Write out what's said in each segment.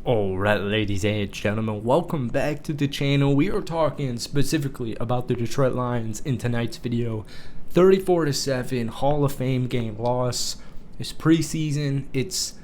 Alright, ladies and gentlemen, welcome back to the channel. We are talking specifically about the Detroit Lions in tonight's video. 34-7 Hall of Fame game loss. It's preseason. It's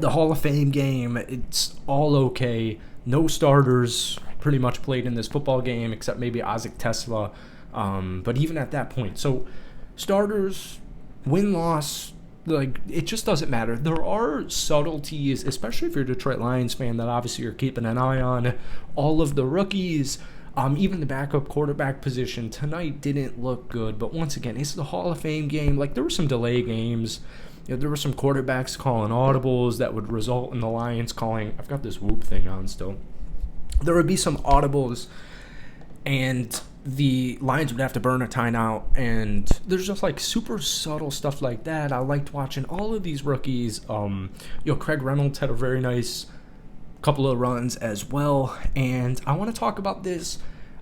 the Hall of Fame game. It's all okay. No starters pretty much played in this football game except maybe Isaac Tesla. But even at that point, so starters, win-loss, like, it just doesn't matter. There are subtleties, especially if you're a Detroit Lions fan, that obviously you're keeping an eye on. All of the rookies, even the backup quarterback position tonight didn't look good. But once again, it's the Hall of Fame game. Like, there were some delay games. There were some quarterbacks calling audibles that would result in the Lions calling. I've got this whoop thing on still. There would be some audibles, and the Lions would have to burn a timeout, and there's just like super subtle stuff like that. I liked watching all of these rookies. Craig Reynolds had a very nice couple of runs as well, and I want to talk about this.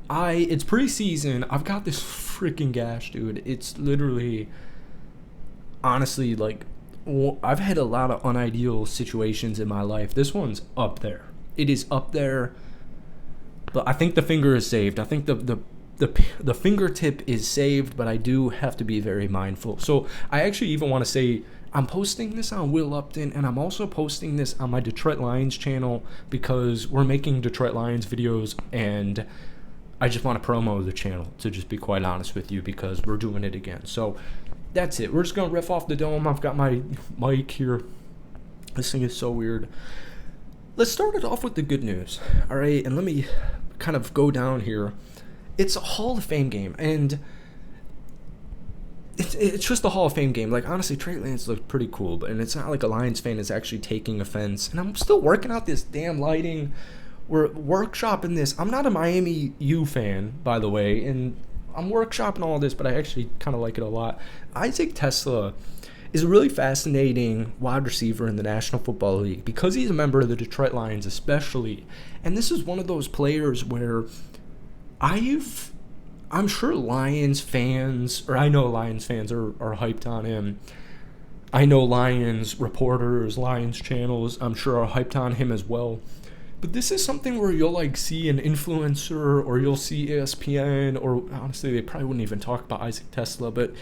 It's preseason. I've got this freaking gash, dude. It's literally, honestly, like, I've had a lot of unideal situations in my life. This one's up there. It is up there, but I think the finger is saved. I think the fingertip is saved, but I do have to be very mindful. So I actually even want to say I'm posting this on Will Upton, and I'm also posting this on my Detroit Lions channel because we're making Detroit Lions videos, and I just want to promo the channel, to just be quite honest with you, because we're doing it again. So that's it. We're just going to riff off the dome. I've got my mic here. This thing is so weird. Let's start it off with the good news, all right? And let me kind of go down here. It's a Hall of Fame game, and it's just a Hall of Fame game. Like, honestly, Trey Lance looked pretty cool, and it's not like a Lions fan is actually taking offense. And I'm still working out this damn lighting. We're workshopping this. I'm not a Miami U fan, by the way, and I'm workshopping all this, but I actually kind of like it a lot. Isaac Tesla is a really fascinating wide receiver in the National Football League because he's a member of the Detroit Lions especially. And this is one of those players where I'm sure Lions fans, or I know Lions fans are hyped on him. I know Lions reporters, Lions channels, I'm sure are hyped on him as well. But this is something where you'll like see an influencer, or you'll see ESPN, or honestly they probably wouldn't even talk about Isaac Tesla, but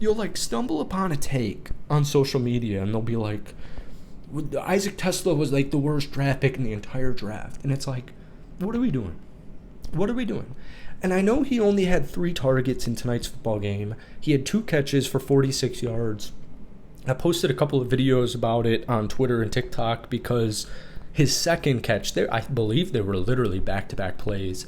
you'll like stumble upon a take on social media, and they'll be like, Isaac Tesla was like the worst draft pick in the entire draft. And it's like, what are we doing? What are we doing? And I know he only had 3 targets in tonight's football game. He had 2 catches for 46 yards. I posted a couple of videos about it on Twitter and TikTok because his second catch, I believe they were literally back-to-back plays.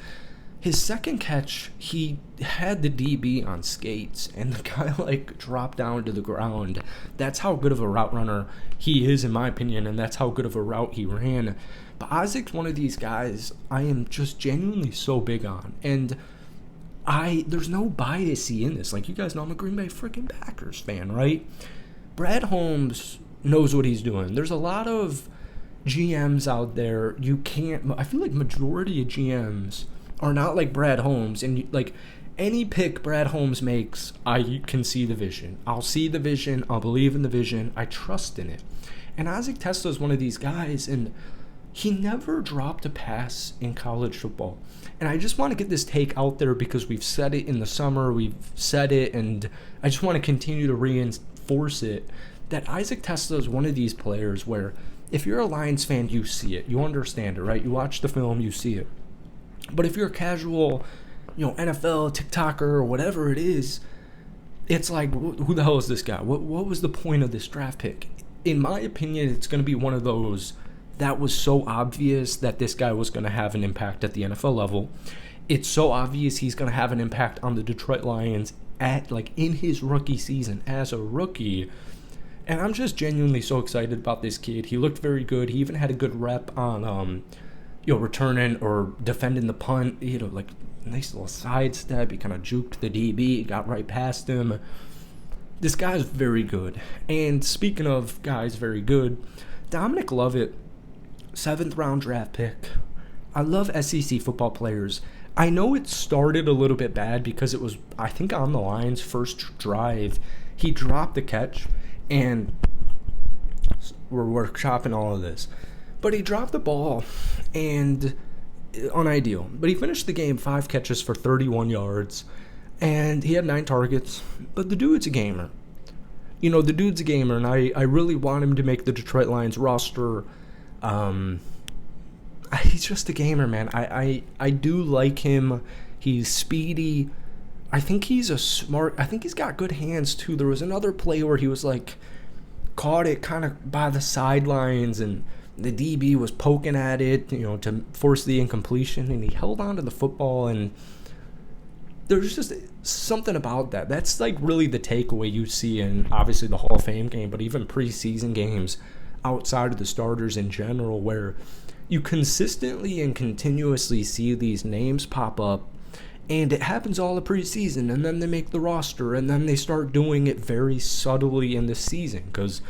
His second catch, he had the DB on skates, and the guy like dropped down to the ground. That's how good of a route runner he is, in my opinion, and that's how good of a route he ran. But Isaac's one of these guys I am just genuinely so big on, and there's no bias in this. Like, you guys know I'm a Green Bay freaking Packers fan, right? Brad Holmes knows what he's doing. There's a lot of GMs out there. I feel like majority of GMs are not like Brad Holmes, and like any pick Brad Holmes makes, I can see the vision. I'll see the vision. I'll believe in the vision. I trust in it. And Isaac Tesla is one of these guys, and he never dropped a pass in college football. And I just want to get this take out there because we've said it in the summer, we've said it, and I just want to continue to reinforce it, that Isaac Tesla is one of these players where if you're a Lions fan, you see it. You understand it, right? You watch the film, you see it. But if you're a casual, NFL, TikToker, or whatever it is, it's like, who the hell is this guy? What was the point of this draft pick? In my opinion, it's going to be one of those that was so obvious that this guy was going to have an impact at the NFL level. It's so obvious he's going to have an impact on the Detroit Lions in his rookie season as a rookie. And I'm just genuinely so excited about this kid. He looked very good. He even had a good rep on returning or defending the punt, like nice little sidestep. He kind of juked the DB, got right past him. This guy's very good. And speaking of guys very good, Dominic Lovett, 7th round draft pick. I love SEC football players. I know it started a little bit bad because it was, I think, on the Lions' first drive. He dropped the catch, and we're workshopping all of this. But he dropped the ball, and unideal. But he finished the game 5 catches for 31 yards, and he had 9 targets. But the dude's a gamer. The dude's a gamer, and I really want him to make the Detroit Lions roster. He's just a gamer, man. I do like him. He's speedy. I think he's I think he's got good hands, too. There was another play where he was, caught it kind of by the sidelines, and the DB was poking at it, to force the incompletion, and he held on to the football, and there's just something about that. That's, really the takeaway you see in, obviously, the Hall of Fame game, but even preseason games outside of the starters in general, where you consistently and continuously see these names pop up, and it happens all the preseason, and then they make the roster, and then they start doing it very subtly in the season, because,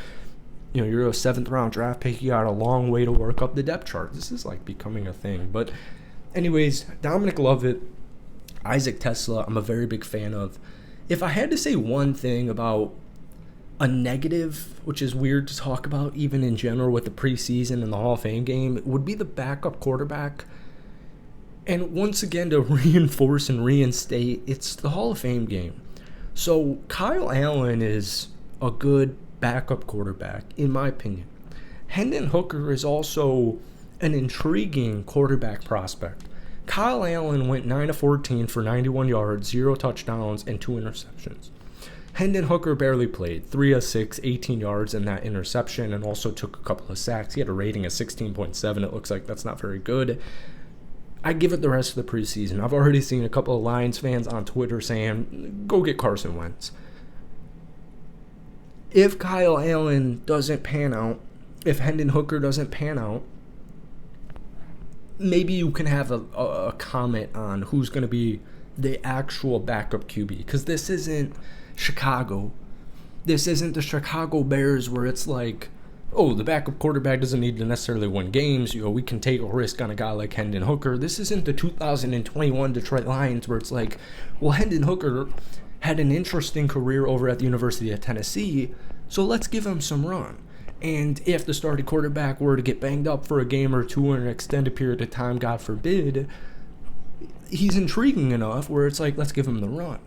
you're a 7th-round draft pick, you got a long way to work up the depth chart. This is, becoming a thing. But anyways, Dominic Lovett, Isaac TeSlaa, I'm a very big fan of. If I had to say one thing about a negative, which is weird to talk about even in general with the preseason and the Hall of Fame game, it would be the backup quarterback. And once again, to reinforce and reinstate, it's the Hall of Fame game. So Kyle Allen is a good backup quarterback, in my opinion. Hendon Hooker is also an intriguing quarterback prospect. Kyle Allen went 9 of 14 for 91 yards, 0 touchdowns, and 2 interceptions. Hendon Hooker barely played, 3 of 6, 18 yards, and that interception, and also took a couple of sacks. He had a rating of 16.7. It looks like that's not very good. I give it the rest of the preseason. I've already seen a couple of Lions fans on Twitter saying, go get Carson Wentz. If Kyle Allen doesn't pan out, if Hendon Hooker doesn't pan out, maybe you can have a comment on who's going to be the actual backup QB. Because this isn't Chicago. This isn't the Chicago Bears where it's like, oh, the backup quarterback doesn't need to necessarily win games. We can take a risk on a guy like Hendon Hooker. This isn't the 2021 Detroit Lions where it's like, well, Hendon Hooker had an interesting career over at the University of Tennessee, so let's give him some run. And if the starting quarterback were to get banged up for a game or two in an extended period of time, God forbid, he's intriguing enough where it's like, let's give him the run.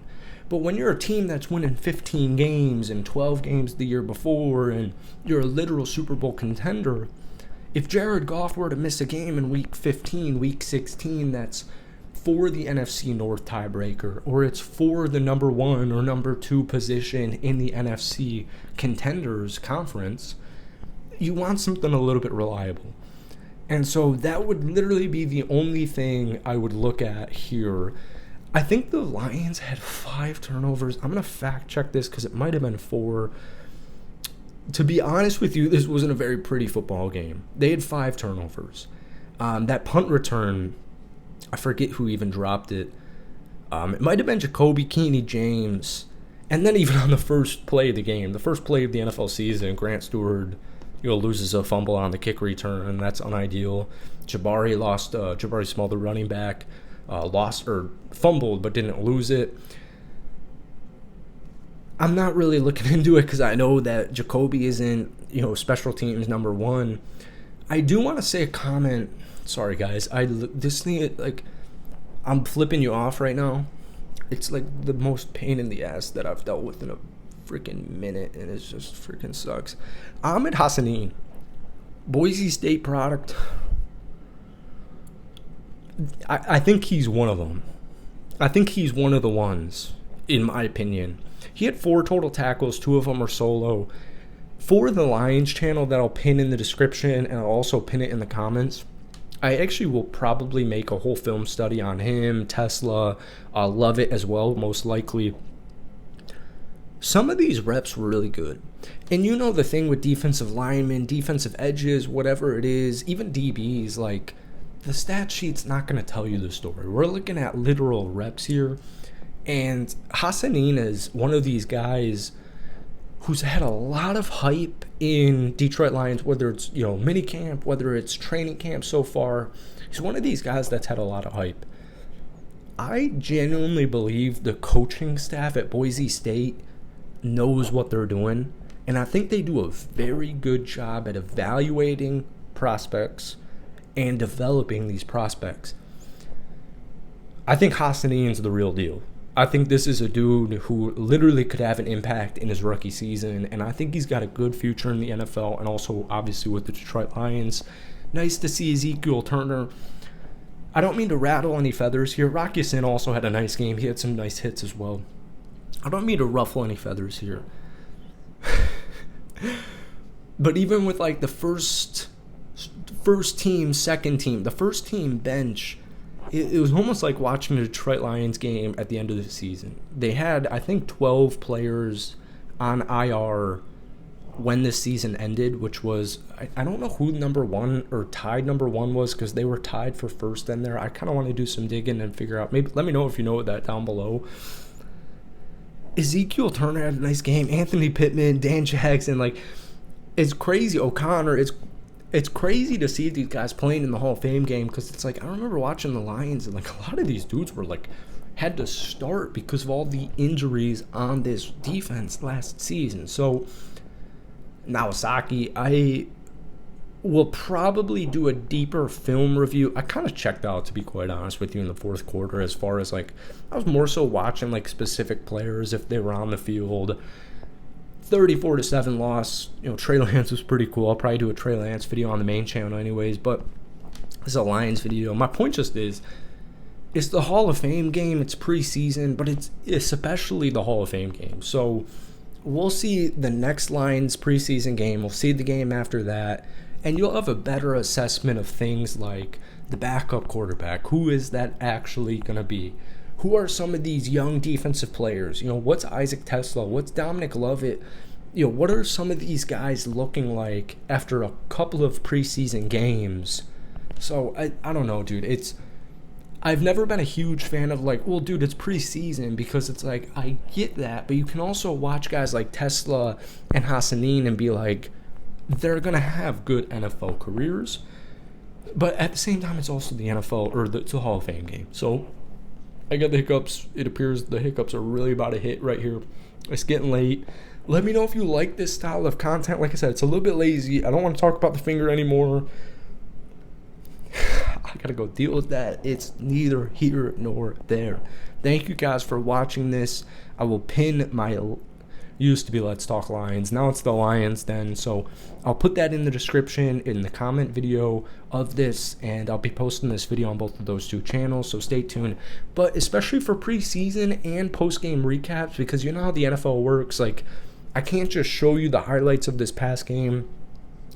But when you're a team that's winning 15 games and 12 games the year before, and you're a literal Super Bowl contender, if Jared Goff were to miss a game in Week 15, Week 16, that's for the NFC North tiebreaker, or it's for the number 1 or number 2 position in the NFC Contenders Conference, you want something a little bit reliable. And so that would literally be the only thing I would look at here. I think the Lions had 5 turnovers. I'm going to fact check this because it might have been 4. To be honest with you, this wasn't a very pretty football game. They had 5 turnovers. That punt return, I forget who even dropped it. It might have been Jacoby Keeney James. And then even on the first play of the game, the first play of the NFL season, Grant Stewart loses a fumble on the kick return, and that's unideal. Jabari Small, the running back, fumbled but didn't lose it. I'm not really looking into it because I know that Jacoby isn't, special teams number 1. I do want to say a comment. Sorry, guys. I'm flipping you off right now. It's like the most pain in the ass that I've dealt with in a freaking minute, and it just freaking sucks. Ahmed Hassanin, Boise State product. I think he's one of them. I think he's one of the ones, in my opinion. He had 4 total tackles, 2 of them are solo. For the Lions channel that I'll pin in the description, and I'll also pin it in the comments, I actually will probably make a whole film study on him, TeSlaa, Lovett as well, most likely. Some of these reps were really good. And the thing with defensive linemen, defensive edges, whatever it is, even DBs, the stat sheet's not going to tell you the story. We're looking at literal reps here. And Hassanin is one of these guys who's had a lot of hype in Detroit Lions, whether it's, mini camp, whether it's training camp so far. He's one of these guys that's had a lot of hype. I genuinely believe the coaching staff at Boise State knows what they're doing. And I think they do a very good job at evaluating prospects and developing these prospects. I think Hassanin's the real deal. I think this is a dude who literally could have an impact in his rookie season, and I think he's got a good future in the NFL and also obviously with the Detroit Lions. Nice to see Ezekiel Turner. I don't mean to rattle any feathers here. Rocky Sin also had a nice game. He had some nice hits as well. I don't mean to ruffle any feathers here. But even with like the first team, second team, the first team bench, it was almost like watching the Detroit Lions game at the end of the season. They had, I think, 12 players on IR when this season ended, which was, I don't know who number one or tied number one was, because they were tied for first in there. I kind of want to do some digging and figure out, maybe let me know if you know that down below. Ezekiel Turner had a nice game. Anthony Pittman, Dan Jackson, like, it's crazy. O'Connor, it's crazy to see these guys playing in the Hall of Fame game, because it's like, I remember watching the Lions, and like a lot of these dudes were like, had to start because of all the injuries on this defense last season. So Nawasaki, I will probably do a deeper film review. I kind of checked out, to be quite honest with you, in the fourth quarter, as far as like, I was more so watching like specific players if they were on the field. 34-7 loss. Trey Lance was pretty cool. I'll probably do a Trey Lance video on the main channel anyways, but this is a Lions video. My point just is, it's the Hall of Fame game. It's preseason, but it's especially the Hall of Fame game. So we'll see the next Lions preseason game. We'll see the game after that, and you'll have a better assessment of things like the backup quarterback. Who is that actually going to be? Who are some of these young defensive players? What's Isaac Tesla? What's Dominic Lovett? What are some of these guys looking like after a couple of preseason games? So, I don't know, dude. I've never been a huge fan of like, well, dude, it's preseason, because it's like, I get that, but you can also watch guys like Tesla and Hassanin and be like, they're going to have good NFL careers. But at the same time, it's also the NFL, or it's the Hall of Fame game. So I got the hiccups. It appears the hiccups are really about to hit right here. It's getting late. Let me know if you like this style of content. Like I said, it's a little bit lazy. I don't want to talk about the finger anymore. I gotta go deal with that. It's neither here nor there. Thank you guys for watching this. I will pin my, used to be Let's Talk Lions, now it's the Lions Den, so I'll put that in the description, in the comment video of this, and I'll be posting this video on both of those two channels, so stay tuned. But especially for preseason and post-game recaps, because you know how the NFL works, like, I can't just show you the highlights of this past game,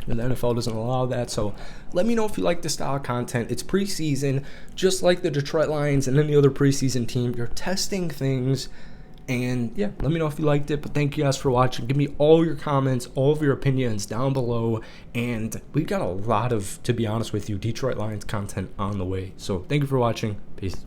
and the NFL doesn't allow that. So let me know if you like this style of content. It's preseason, just like the Detroit Lions and any other preseason team. You're testing things, and yeah, let me know if you liked it. But thank you guys for watching. Give me all your comments, all of your opinions down below, and we've got a lot of, to be honest with you, Detroit Lions content on the way. So thank you for watching. Peace.